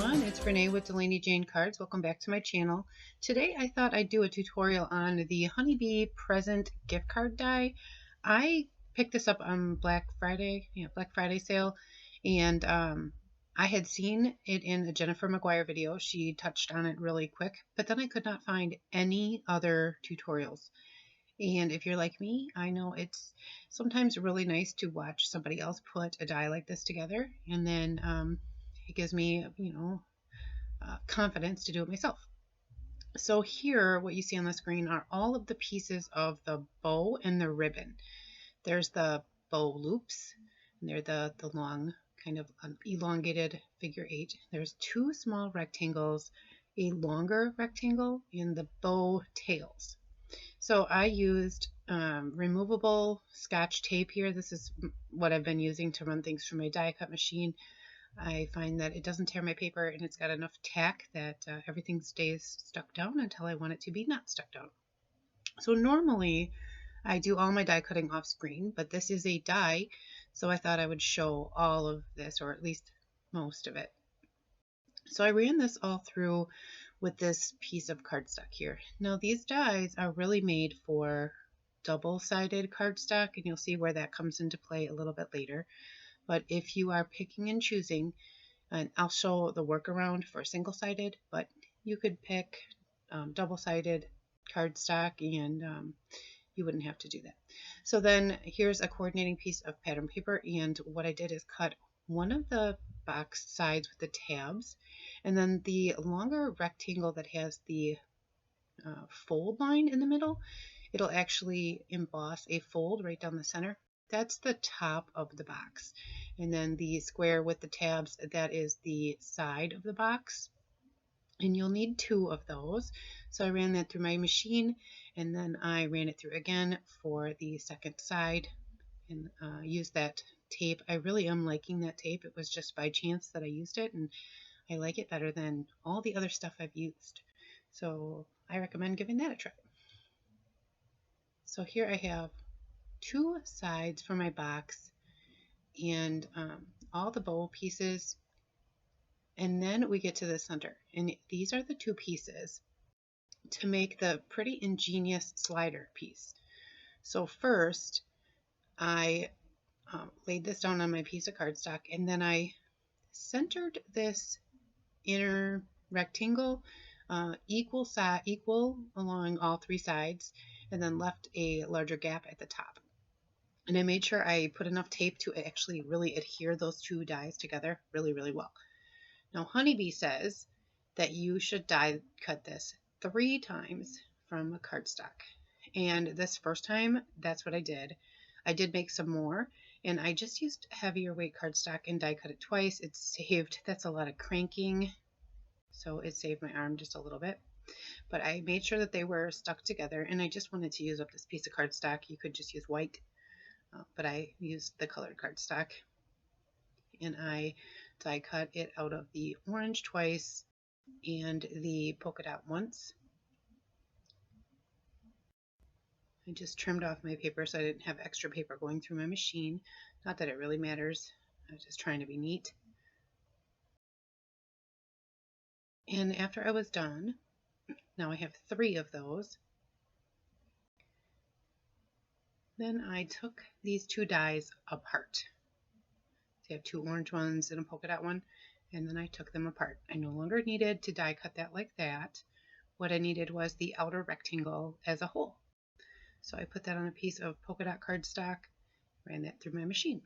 everyone, it's Renee with Delaney Jane Cards. Welcome back to my channel. Today I thought I'd do a tutorial on the Honeybee present gift card die. I picked this up on Black Friday sale, and I had seen it in a Jennifer McGuire video. She touched on it really quick, but then I could not find any other tutorials. And if you're like me, I know it's sometimes really nice to watch somebody else put a die like this together, and then it gives me, confidence to do it myself. So here, what you see on the screen are all of the pieces of the bow and the ribbon. There's the bow loops, and they're the long kind of elongated figure 8. There's 2 small rectangles, a longer rectangle, and the bow tails. So I used removable Scotch tape here. This is what I've been using to run things through my die cut machine. I find that it doesn't tear my paper, and it's got enough tack that everything stays stuck down until I want it to be not stuck down. So normally I do all my die cutting off screen, but this is a die, so I thought I would show all of this, or at least most of it. So I ran this all through with this piece of cardstock here. Now these dies are really made for double-sided cardstock, and you'll see where that comes into play a little bit later. But if you are picking and choosing, and I'll show the workaround for single-sided, but you could pick double-sided cardstock, and you wouldn't have to do that. So then here's a coordinating piece of pattern paper, and what I did is cut one of the box sides with the tabs, and then the longer rectangle that has the fold line in the middle, it'll actually emboss a fold right down the center. That's the top of the box. And then the square with the tabs, that is the side of the box. And you'll need 2 of those. So I ran that through my machine, and then I ran it through again for the second side, and used that tape. I really am liking that tape. It was just by chance that I used it, and I like it better than all the other stuff I've used. So I recommend giving that a try. So here I have 2 sides for my box, and all the bow pieces, and then we get to the center, and these are the 2 pieces to make the pretty ingenious slider piece. So first I laid this down on my piece of cardstock, and then I centered this inner rectangle equal along all 3 sides, and then left a larger gap at the top. And I made sure I put enough tape to actually really adhere those 2 dies together really, really well. Now Honeybee says that you should die cut this 3 times from cardstock. And this first time, that's what I did. I did make some more, and I just used heavier weight cardstock and die cut it twice. It saved, that's a lot of cranking, so it saved my arm just a little bit. But I made sure that they were stuck together, and I just wanted to use up this piece of cardstock. You could just use white, but I used the colored cardstock, and I die cut it out of the orange twice and the polka dot once. I just trimmed off my paper so I didn't have extra paper going through my machine. Not that it really matters. I was just trying to be neat. And after I was done, now I have 3 of those. Then I took these 2 dies apart. So I have 2 orange ones and a polka dot one, and then I took them apart. I no longer needed to die cut that like that. What I needed was the outer rectangle as a whole. So I put that on a piece of polka dot cardstock, ran that through my machine.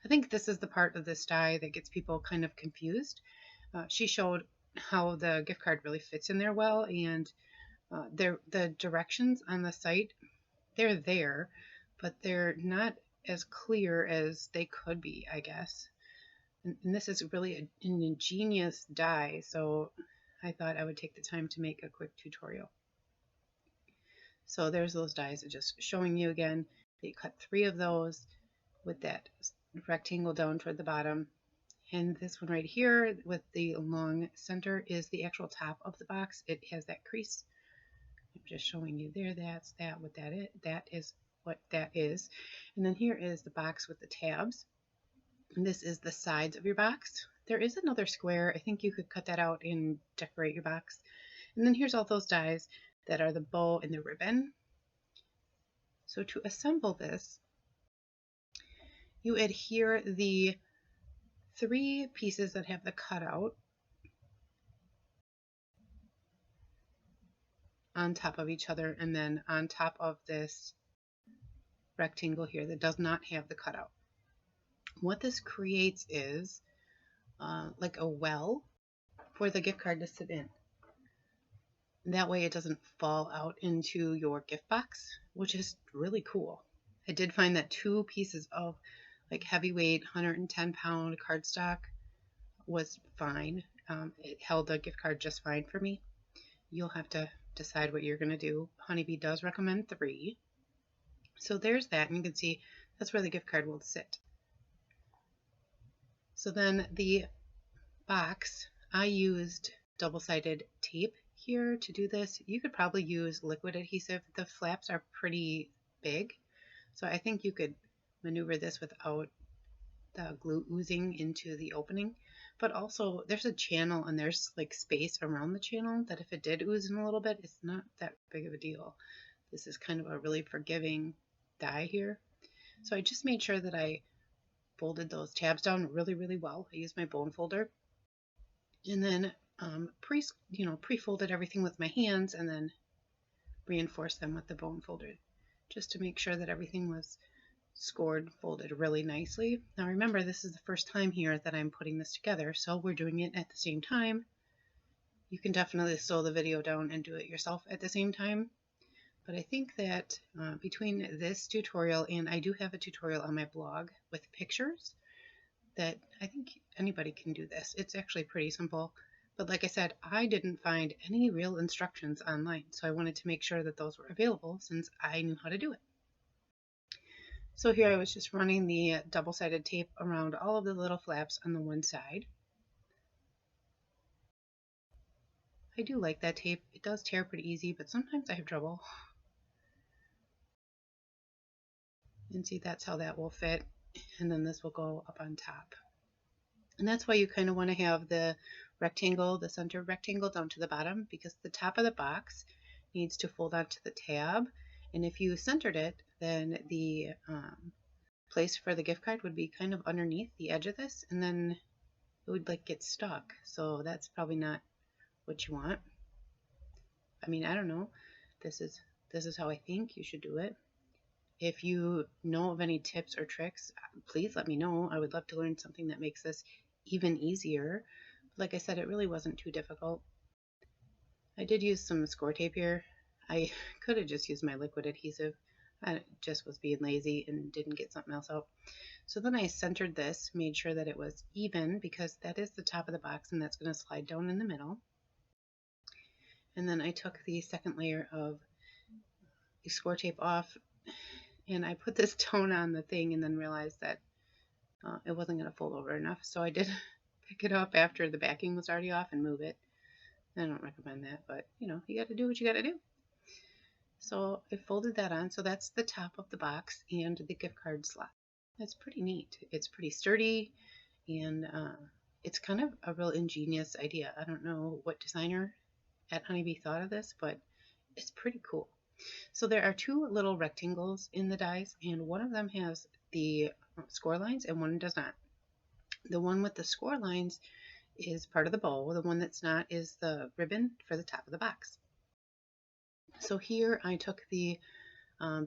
I think this is the part of this die that gets people kind of confused. She showed how the gift card really fits in there well, and the directions on the site, they're there, but they're not as clear as they could be, I guess. And this is really an ingenious die, so I thought I would take the time to make a quick tutorial. So there's those dies, just showing you again. You cut 3 of those with that rectangle down toward the bottom. And this one right here with the long center is the actual top of the box. It has that crease. I'm just showing you there. That's that, what that is. That is what that is. And then here is the box with the tabs. And this is the sides of your box. There is another square. I think you could cut that out and decorate your box. And then here's all those dies that are the bow and the ribbon. So to assemble this, you adhere the 3 pieces that have the cutout on top of each other, and then on top of this rectangle here that does not have the cutout. What this creates is like a well for the gift card to sit in. That way it doesn't fall out into your gift box, which is really cool. I did find that 2 pieces of like heavyweight 110-pound cardstock was fine. It held the gift card just fine for me. You'll have to decide what you're going to do. Honeybee does recommend 3. So there's that, and you can see that's where the gift card will sit. So then the box, I used double-sided tape here to do this. You could probably use liquid adhesive. The flaps are pretty big, so I think you could maneuver this without the glue oozing into the opening. But also there's a channel and there's like space around the channel that if it did ooze in a little bit, it's not that big of a deal. This is kind of a really forgiving die here. So I just made sure that I folded those tabs down really, really well. I used my bone folder, and then pre-folded everything with my hands, and then reinforced them with the bone folder just to make sure that everything was scored, folded really nicely. Now remember, this is the first time here that I'm putting this together, so we're doing it at the same time. You can definitely slow the video down and do it yourself at the same time. But I think that between this tutorial, and I do have a tutorial on my blog with pictures, that I think anybody can do this. It's actually pretty simple. But like I said, I didn't find any real instructions online, so I wanted to make sure that those were available since I knew how to do it. So here I was just running the double-sided tape around all of the little flaps on the one side. I do like that tape. It does tear pretty easy, but sometimes I have trouble. And see, that's how that will fit. And then this will go up on top. And that's why you kind of want to have the rectangle, the center rectangle down to the bottom, because the top of the box needs to fold onto the tab. And if you centered it, then the place for the gift card would be kind of underneath the edge of this, and then it would like get stuck. So that's probably not what you want. I mean, I don't know. This is how I think you should do it. If you know of any tips or tricks, please let me know. I would love to learn something that makes this even easier. Like I said, it really wasn't too difficult. I did use some score tape here. I could have just used my liquid adhesive. I just was being lazy and didn't get something else out. So then I centered this, made sure that it was even, because that is the top of the box and that's going to slide down in the middle. And then I took the second layer of the score tape off, and I put this tone on the thing and then realized that it wasn't going to fold over enough. So I did pick it up after the backing was already off and move it. I don't recommend that, but you know, you got to do what you got to do. So I folded that on. So that's the top of the box and the gift card slot. That's pretty neat. It's pretty sturdy, and it's kind of a real ingenious idea. I don't know what designer at Honeybee thought of this, but it's pretty cool. So there are 2 little rectangles in the dies, and one of them has the score lines and one does not. The one with the score lines is part of the bow. The one that's not is the ribbon for the top of the box. So here I took the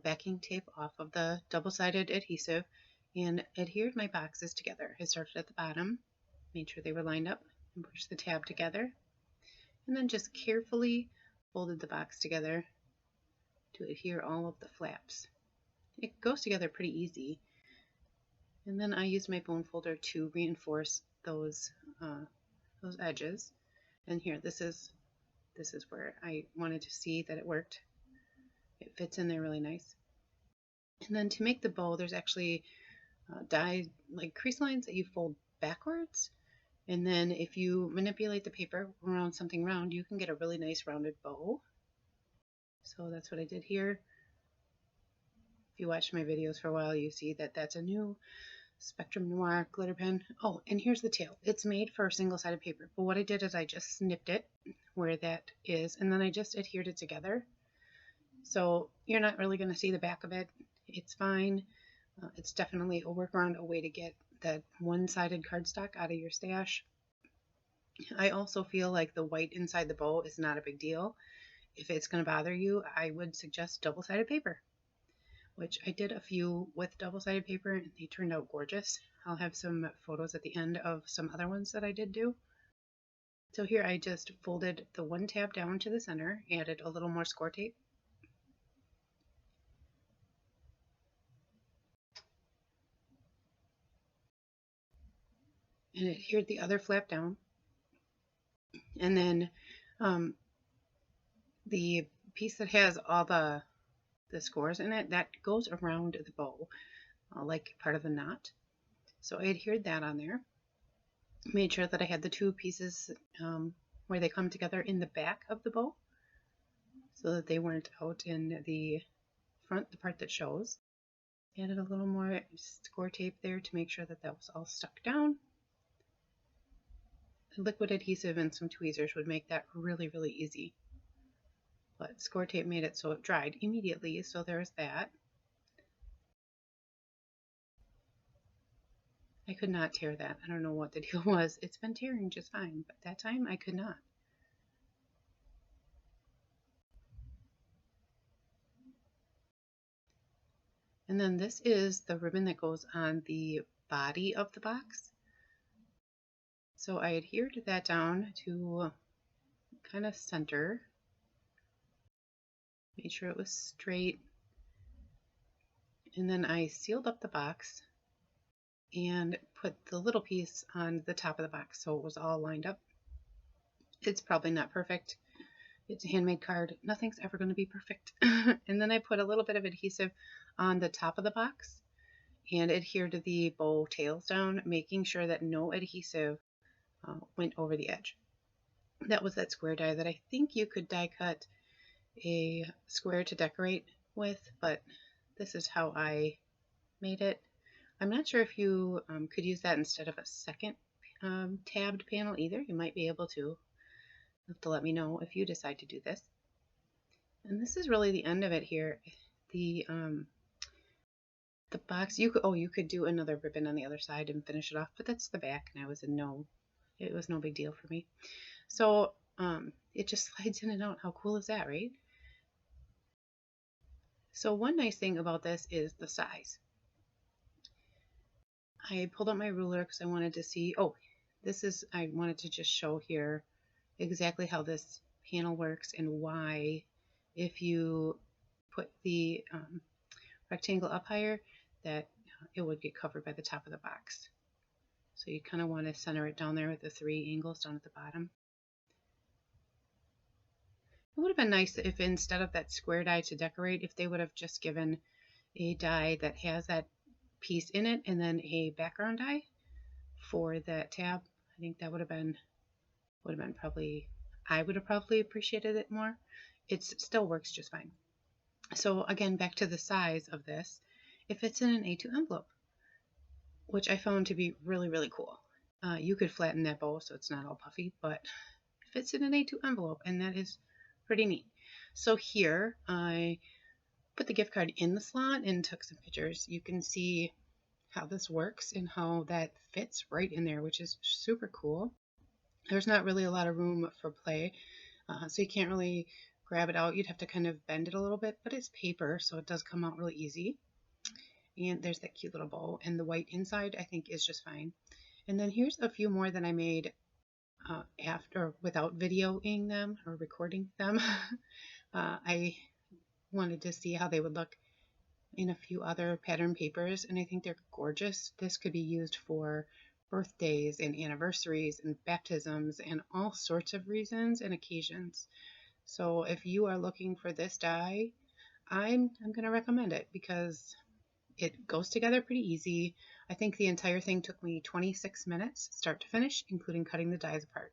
backing tape off of the double-sided adhesive and adhered my boxes together. I started at the bottom, made sure they were lined up, and pushed the tab together, and then just carefully folded the box together to adhere all of the flaps. It goes together pretty easy. And then I used my bone folder to reinforce those edges. And here, this is where I wanted to see that it worked. It fits in there really nice. And then to make the bow, there's actually die like crease lines that you fold backwards. And then if you manipulate the paper around something round, you can get a really nice rounded bow. So that's what I did here. If you watch my videos for a while, you see that that's a new Spectrum Noir glitter pen. Oh, and here's the tail. It's made for single-sided paper, but what I did is I just snipped it where that is, and then I just adhered it together. So you're not really going to see the back of it. It's fine. It's definitely a workaround, a way to get that one-sided cardstock out of your stash. I also feel like the white inside the bow is not a big deal. If it's going to bother you, I would suggest double-sided paper, which I did a few with double-sided paper and they turned out gorgeous. I'll have some photos at the end of some other ones that I did do. So here I just folded the one tab down to the center, added a little more score tape. And adhered the other flap down. And then the piece that has all the scores in it, that goes around the bow, like part of the knot. So I adhered that on there. Made sure that I had the two pieces where they come together in the back of the bow, so that they weren't out in the front, the part that shows. Added a little more score tape there to make sure that that was all stuck down. Liquid adhesive and some tweezers would make that really, really easy. But score tape made it so it dried immediately, so there's that. I could not tear that. I don't know what the deal was. It's been tearing just fine, but that time I could not. And then this is the ribbon that goes on the body of the box. So I adhered that down to kind of center. Made sure it was straight. And then I sealed up the box and put the little piece on the top of the box so it was all lined up. It's probably not perfect. It's a handmade card. Nothing's ever going to be perfect. And then I put a little bit of adhesive on the top of the box and adhered the bow tails down, making sure that no adhesive went over the edge. That was that square die that I think you could die cut a square to decorate with, but this is how I made it. I'm not sure if you could use that instead of a second tabbed panel either. You might be able to. You'll have to let me know if you decide to do this. And this is really the end of it here. The box, you could do another ribbon on the other side and finish it off, but that's the back, and it was no big deal for me. So it just slides in and out. How cool is that, right? So one nice thing about this is the size. I pulled out my ruler because I wanted to see, I wanted to just show here exactly how this panel works and why, if you put the rectangle up higher, that it would get covered by the top of the box. So you kind of want to center it down there with the 3 angles down at the bottom. It would have been nice if instead of that square die to decorate, if they would have just given a die that has that piece in it and then a background die for that tab. I think that would have been probably, I would have probably appreciated it more. It still works just fine. So again, back to the size of this, it fits in an A2 envelope, which I found to be really, really cool. You could flatten that bow so it's not all puffy, but it fits in an A2 envelope, and that is pretty neat. So here I put the gift card in the slot and took some pictures. You can see how this works and how that fits right in there, which is super cool. There's not really a lot of room for play, so you can't really grab it out. You'd have to kind of bend it a little bit, but it's paper, so it does come out really easy. And there's that cute little bow, and the white inside I think is just fine. And then here's a few more that I made after, without videoing them or recording them. I wanted to see how they would look in a few other pattern papers, and I think they're gorgeous. This could be used for birthdays and anniversaries and baptisms and all sorts of reasons and occasions. So if you are looking for this die, I'm going to recommend it because it goes together pretty easy. I think the entire thing took me 26 minutes, start to finish, including cutting the dies apart.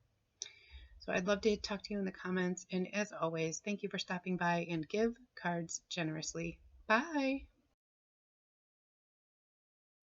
So I'd love to talk to you in the comments. And as always, thank you for stopping by and give cards generously. Bye!